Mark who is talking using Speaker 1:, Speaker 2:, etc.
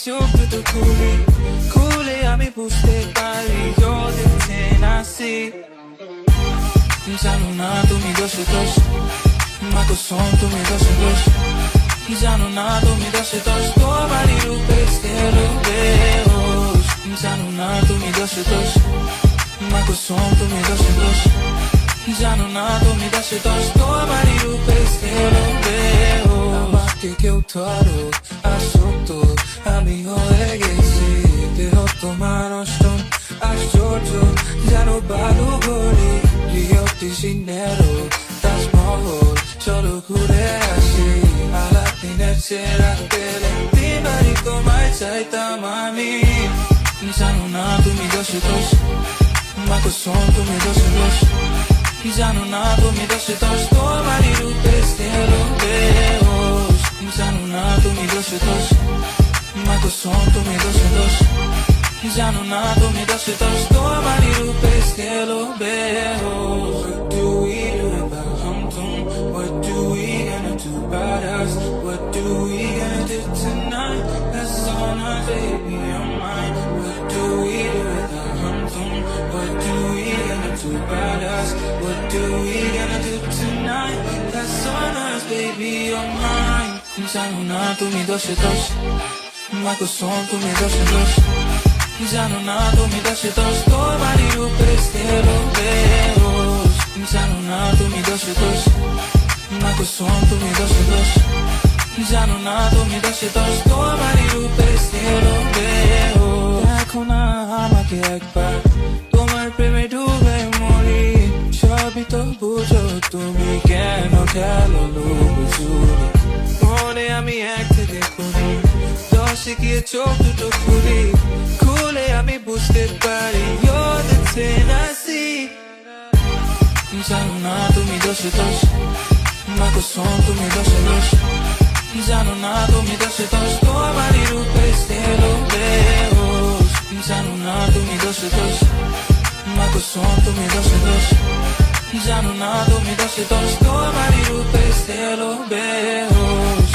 Speaker 1: চোখ দুটো খুলি, খুলে আমি বুঝতে পারি you're the ten I see. জানো না তুমি দোষে দোষ, মা কসম তুমি দোষে দোষ। জানো না তুমি দোষে দোষ, তোমারই রূপে গেলো বেহোশ। জানো না তুমি দোষে দোষ, মা কসম তুমি দোষে দোষ। জানো না তুমি দোষে দোষ, তোমারই রূপে গেলো বেহোশ। আমাকে কেউ ধরো আসক্ত আমি হয়ে গেছি, দেহ তোমার অষ্টম আশ্চর্য। জানো বালু ঘড়ি রিও ডি জেনেরো তাজমহল, চলো ঘুরে আসি। আলাদিনের চেরা পেলে তিনবারই তোমায় চাইতাম আমি। জানো না তুমি দোষে দোষ, মা কসম তুমি দোষে দোষ। জানো না তুমি দোষে দোষ, তোমারই রূপে গেলো বেহোশ। জানো না তুমি দোষে দোষ, মা কসম তুমি দোষে দোষ। জানো না তুমি দোষে দোষ, তোমারই রূপে গেলো বেহোশ। What do we do about hum-tum? What do we gonna do about us? What do we gonna do tonight? That's on us, baby, on mine. What do we do about hum-tum? What do we gonna do about us? What do we gonna do tonight? That's on us, baby, on mine. জানো না তুমি দোষে দোষ, মা কসম তুমি দোষে দোষ। জানো না তুমি দোষে দোষ, তোমারই রূপে গেলো বেহোশ। জানো না তুমি দোষে দোষ, মা কসম তুমি দোষে দোষ। জানো না তুমি দোষে দোষ, তোমারই রূপে গেলো বেহোশ। দেখো না আমাকে একবার, তোমার প্রেমে ডুবে মরি। সবই তো বুঝো তুমি, কেন খেলো লুকোচুরি। মনে আমি এক থেকে করি, দশে গিয়ে চোখ দুটো খুলি, খুলে আমি বুঝতে পারি you're the ten I see. জানো না তুমি দোষে দোষ, মা কসম তুমি দোষে দোষ। জানো না তুমি দোষে দোষ, তোমারই রূপে গেলো বেহোশ। জানো না তুমি দোষে দোষ, মা কসম তুমি দোষে দোষ। জানো না তুমি দোষে দোষ, তোমারই রূপে গেলো বেহোশ।